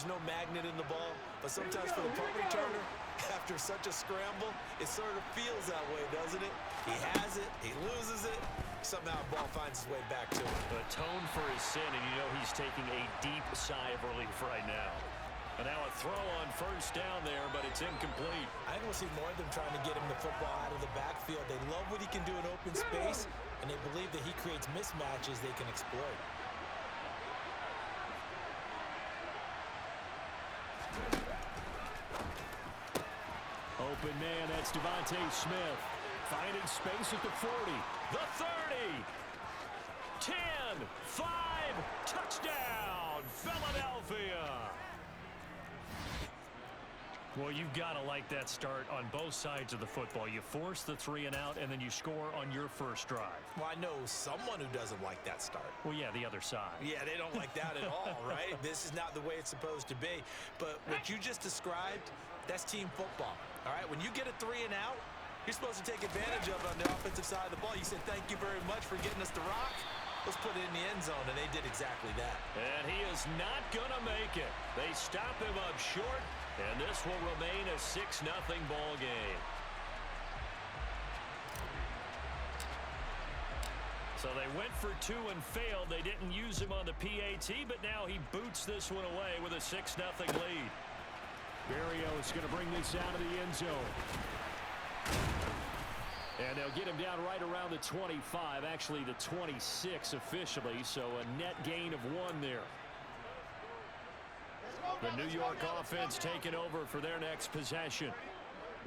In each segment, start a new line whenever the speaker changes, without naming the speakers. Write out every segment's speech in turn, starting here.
there's no magnet in the ball, but sometimes for the punt returner, after such a scramble, it sort of feels that way, doesn't it? He has it, he loses it, somehow the ball finds its way back to him.
Atone for his sin, and you know he's taking a deep sigh of relief right now. And now a throw on first down there, but it's incomplete.
I think we'll see more of them trying to get him the football out of the backfield. They love what he can do in open space, and they believe that he creates mismatches they can exploit.
Open man, that's Devontae Smith. Finding space at the 40, the 30, 10, 5, touchdown, Philadelphia. Well, you've got to like that start on both sides of the football. You force the 3 and out, and then you score on your first drive.
Well, I know someone who doesn't like that start.
Well, yeah, the other side.
Yeah, they don't like that at all, right? This is not the way it's supposed to be. But what you just described, that's team football, all right? When you get a 3 and out, you're supposed to take advantage of it on the offensive side of the ball. You said, thank you very much for getting us the rock. Let's put it in the end zone, and they did exactly that.
And he is not going to make it. They stop him up short, and this will remain a 6-0 ball game. So they went for 2 and failed. They didn't use him on the PAT, but now he boots this one away with a 6-0 lead. Berrios is going to bring this out of the end zone. And they'll get him down right around the 25, actually the 26 officially, so a net gain of 1 there. The New York offense taking over for their next possession.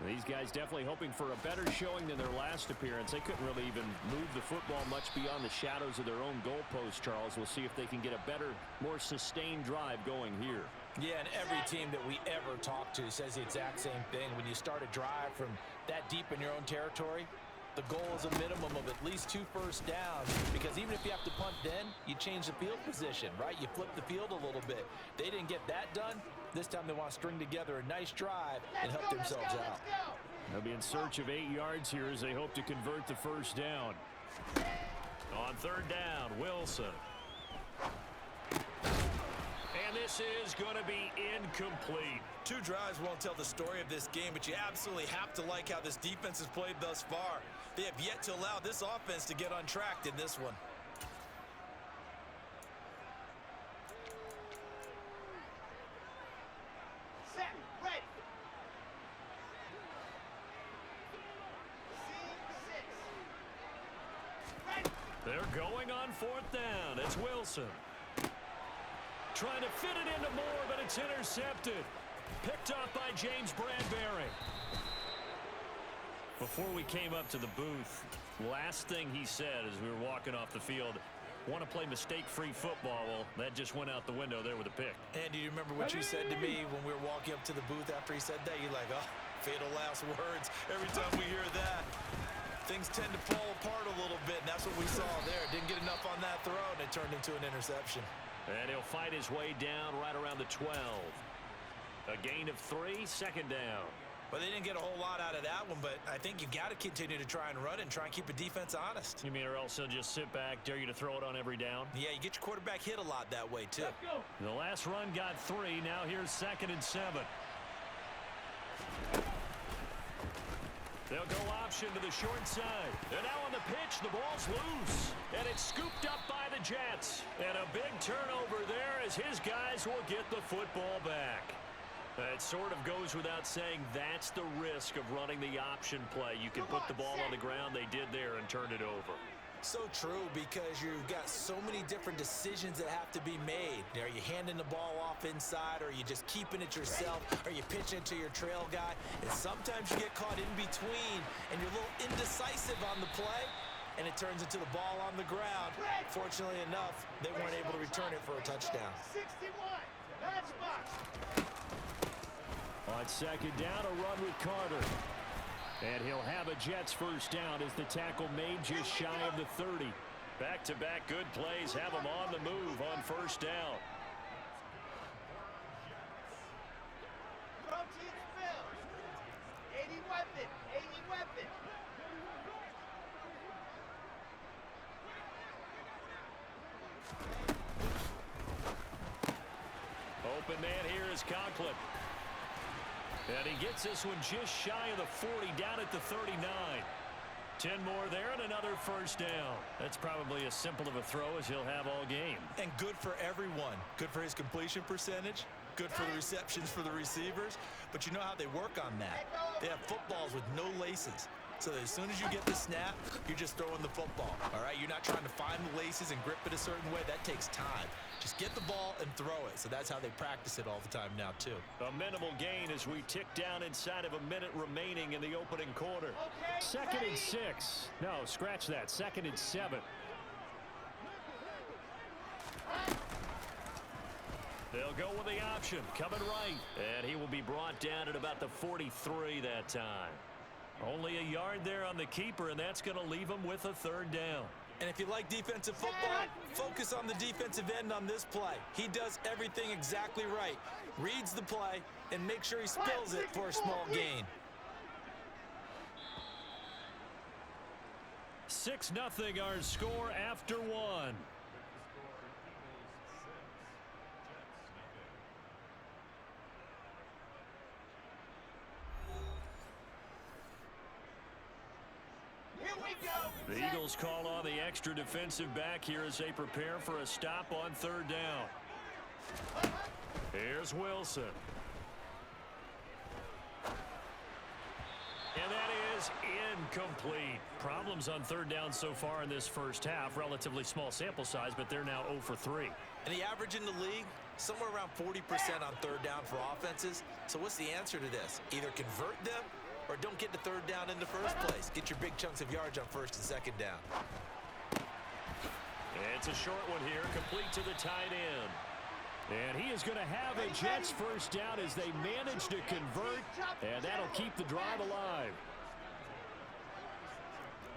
These guys definitely hoping for a better showing than their last appearance. They couldn't really even move the football much beyond the shadows of their own goalpost, Charles. We'll see if they can get a better, more sustained drive going here.
Yeah, and every team that we ever talk to says the exact same thing. When you start a drive from that deep in your own territory, the goal is a minimum of at least 2 first downs, because even if you have to punt then, you change the field position, right? You flip the field a little bit. They didn't get that done. This time they want to string together a nice drive and help themselves out.
They'll be in search of 8 yards here as they hope to convert the first down. On 3rd down, Wilson. And this is going to be incomplete.
2 drives won't tell the story of this game, but you absolutely have to like how this defense has played thus far. They have yet to allow this offense to get untracked in this one.
Set, ready. C6. Ready.
They're going on 4th down. It's Wilson. Trying to fit it into Moore, but it's intercepted. Picked off by James Bradbury. Before we came up to the booth, last thing he said as we were walking off the field, want to play mistake-free football. Well, that just went out the window there with a pick.
And do you remember what you said to me when we were walking up to the booth after he said that? You're like, oh, fatal last words. Every time we hear that, things tend to fall apart a little bit, and that's what we saw there. Didn't get enough on that throw, and it turned into an interception.
And he'll fight his way down right around the 12. A gain of 3, 2nd down.
Well, they didn't get a whole lot out of that one, but I think you've got to continue to try and run and try and keep the defense honest.
You mean or else he'll just sit back, dare you to throw it on every down?
Yeah, you get your quarterback hit a lot that way, too.
The last run got 3. Now here's 2nd and 7. They'll go option to the short side. And now on the pitch, the ball's loose. And it's scooped up by the Jets. And a big turnover there as his guys will get the football back. It sort of goes without saying that's the risk of running the option play. You can put the ball on the ground. They did there and turned it over.
So true, because you've got so many different decisions that have to be made. Are you handing the ball off inside, or are you just keeping it yourself? Are you pitching it to your trail guy? And sometimes you get caught in between, and you're a little indecisive on the play, and it turns into the ball on the ground. Fortunately enough, they weren't able to return it for a touchdown.
61, matchbox.
On 2nd down, a run with Carter. And he'll have a Jets first down as the tackle made just shy of the 30. Back-to-back good plays have him on the move on 1st down.
Protein spilled. 80 weapon, 80 weapon.
Open man here is Conklin. And he gets this one just shy of the 40, down at the 39. 10 more there and another first down. That's probably as simple of a throw as he'll have all game.
And good for everyone. Good for his completion percentage. Good for the receptions for the receivers. But you know how they work on that. They have footballs with no laces. So that as soon as you get the snap, you're just throwing the football. All right? You're not trying to find the laces and grip it a certain way. That takes time. Just get the ball and throw it. So that's how they practice it all the time now, too.
A minimal gain as we tick down inside of a minute remaining in the opening quarter. Second and 6. No, scratch that. Second and 7. They'll go with the option. Coming right. And he will be brought down at about the 43 that time. Only a yard there on the keeper, and that's going to leave him with a third down.
And if you like defensive football, focus on the defensive end on this play. He does everything exactly right. Reads the play and make sure he spills it for a small gain.
6-0 our score after one. The Eagles call on the extra defensive back here as they prepare for a stop on third down. Here's Wilson. And that is incomplete. Problems on third down so far in this first half. Relatively small sample size, but they're now 0 for 3.
And the average in the league, somewhere around 40% on third down for offenses. So what's the answer to this? Either convert them or don't get the third down in the first place. Get your big chunks of yards on first and second down.
It's a short one here, complete to the tight end. And he is going to have a Jets first down as they manage to convert, and that'll keep the drive alive.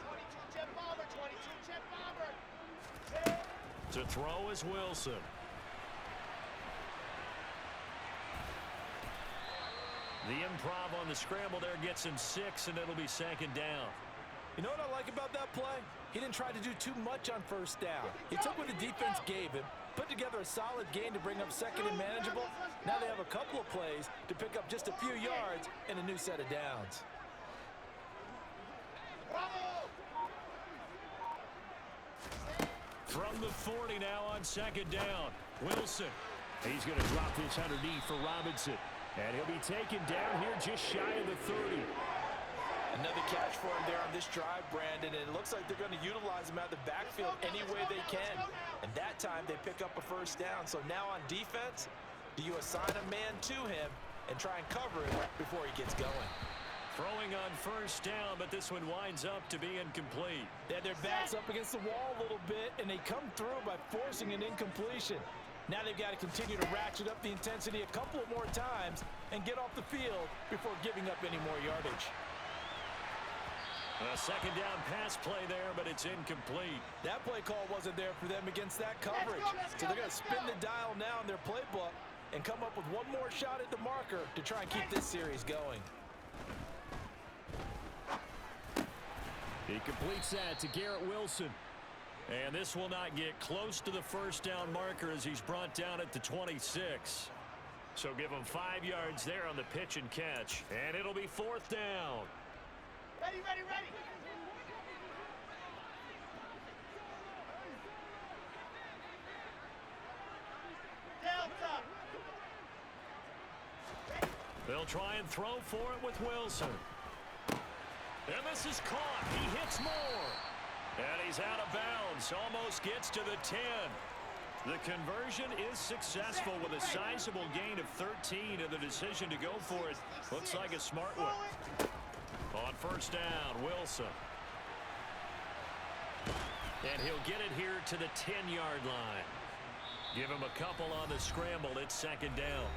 22 bomber, 22 bomber.
To throw is Wilson. The improv on the scramble there gets him 6, and it'll be second down.
You know what I like about that play? He didn't try to do too much on first down. He took what the defense gave him, put together a solid gain to bring up second and manageable. Now they have a couple of plays to pick up just a few yards and a new set of downs.
From the 40 now on second down. Wilson. He's going to drop this underneath for Robinson. And he'll be taken down here just shy of the 30.
Another catch for him there on this drive, Brandon, and it looks like they're going to utilize him out of the backfield any way they can. And that time they pick up a first down. So now on defense, do you assign a man to him and try and cover it before he gets going?
Throwing on first down, but this one winds up to be incomplete.
Yeah, their back's up against the wall a little bit, and they come through by forcing an incompletion. Now they've got to continue to ratchet up the intensity a couple of more times and get off the field before giving up any more yardage.
A second down pass play there, but it's incomplete.
That play call wasn't there for them against that coverage. So they're going to spin the dial now in their playbook and come up with one more shot at the marker to try and keep this series going.
He completes that to Garrett Wilson. And this will not get close to the first down marker as he's brought down at the 26. So give him 5 yards there on the pitch and catch. And it'll be fourth down.
Ready, ready, ready. Delta.
They'll try and throw for it with Wilson. And this is caught. He hits more. And he's out of bounds. Almost gets to the 10. The conversion is successful with a sizable gain of 13, and the decision to go for it looks like a smart one. On first down, Wilson. And he'll get it here to the 10-yard line. Give him a couple on the scramble. It's second down.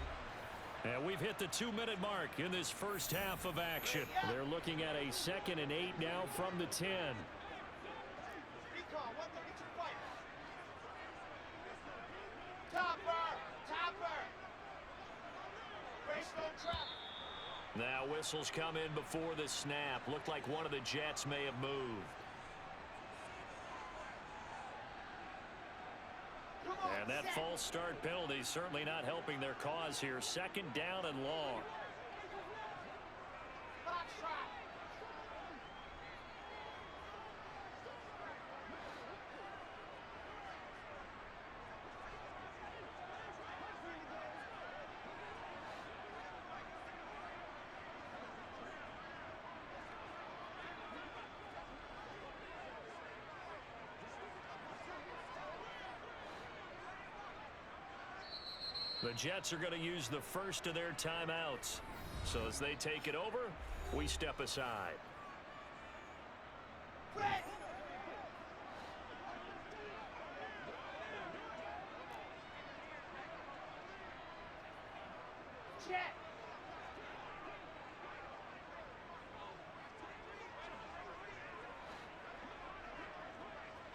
And we've hit the 2-minute mark in this first half of action. They're looking at a 2nd and 8 now from the 10.
Recon, 132 fight. Topper, topper. Greystone trap.
Now whistles come in before the snap. Looked like one of the Jets may have moved. And that false start penalty certainly not helping their cause here. 2nd down and long. The Jets are going to use the first of their timeouts. So as they take it over, we step aside.
Check.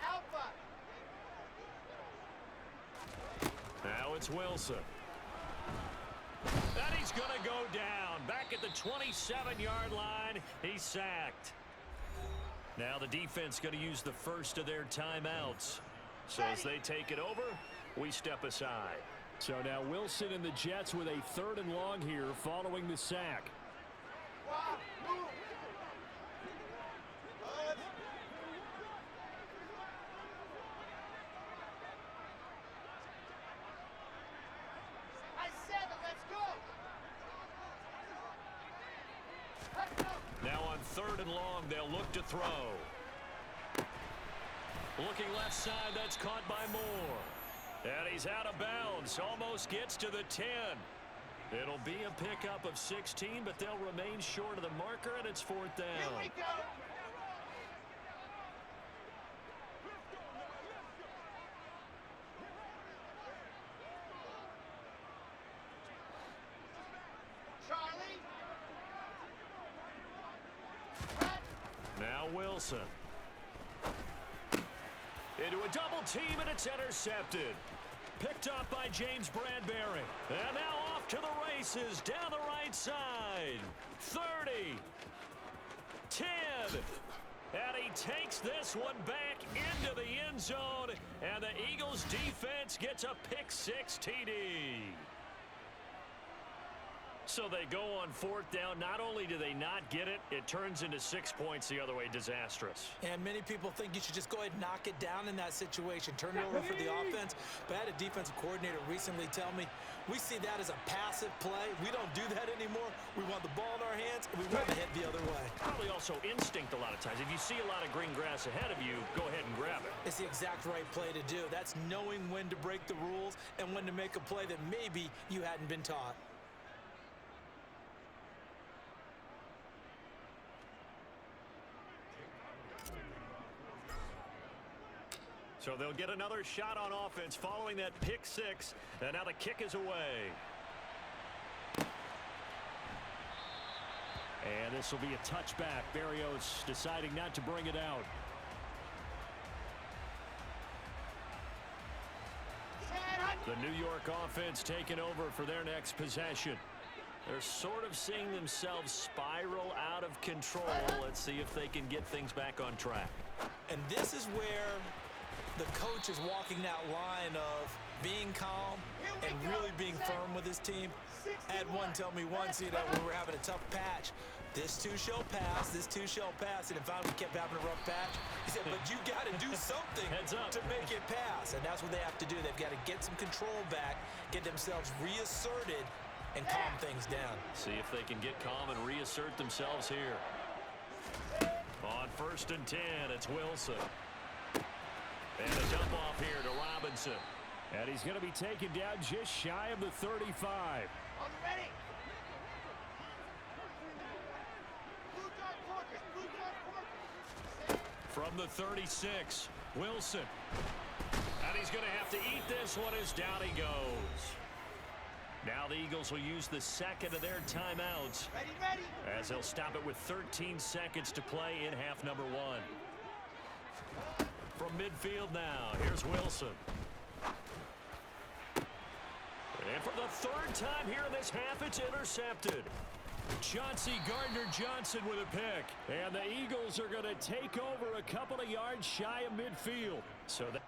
Alpha.
Now it's Wilson. And he's going to go down. Back at the 27-yard line, he's sacked. Now the defense going to use the first of their timeouts. So as they take it over, we step aside.
So now Wilson and the Jets with a 3rd and long here following the sack.
Wow. Move. I said it. Let's go. Let's go.
Now on 3rd and long, they'll look to throw. Looking left side, that's caught by Moore. And he's out of bounds, almost gets to the 10. It'll be a pickup of 16, but they'll remain short of the marker, and it's 4th down.
Here we go. Charlie. Cut.
Now Wilson. Into a double team, and it's intercepted. Picked up by James Bradbury. And now off to the races down the right side. 30. 10. And he takes this one back into the end zone. And the Eagles defense gets a pick-6 TD. So they go on 4th down. Not only do they not get it, it turns into 6 points the other way. Disastrous.
And many people think you should just go ahead and knock it down in that situation. Turn it over for the offense. But I had a defensive coordinator recently tell me, we see that as a passive play. We don't do that anymore. We want the ball in our hands, and we want to head the other way.
Probably also instinct a lot of times. If you see a lot of green grass ahead of you, go ahead and grab it.
It's the exact right play to do. That's knowing when to break the rules and when to make a play that maybe you hadn't been taught.
So they'll get another shot on offense following that pick-6, and now the kick is away.
And this will be a touchback. Berrios deciding not to bring it out.
The New York offense taking over for their next possession. They're sort of seeing themselves spiral out of control. Let's see if they can get things back on track.
And this is where the coach is walking that line of being calm and really being firm with his team. I had one tell me once, when we were having a tough patch, this too shall pass, this too shall pass, and if we kept having a rough patch, he said, but you got to do something to make it pass, and that's what they have to do. They've got to get some control back, get themselves reasserted, and calm things down.
See if they can get calm and reassert themselves here. On 1st and 10, it's Wilson. And a dump off here to Robinson.
And he's going to be taken down just shy of the 35.
On the ready. Blue dot quarters. Blue dot quarters.
From the 36, Wilson. And he's going to have to eat this one as down he goes. Now the Eagles will use the 2nd of their timeouts.
Ready, ready.
As they'll stop it with 13 seconds to play in half number 1. From midfield now, here's Wilson. And for the 3rd time here in this half, it's intercepted. Chauncey Gardner-Johnson with a pick. And the Eagles are going to take over a couple of yards shy of midfield. So that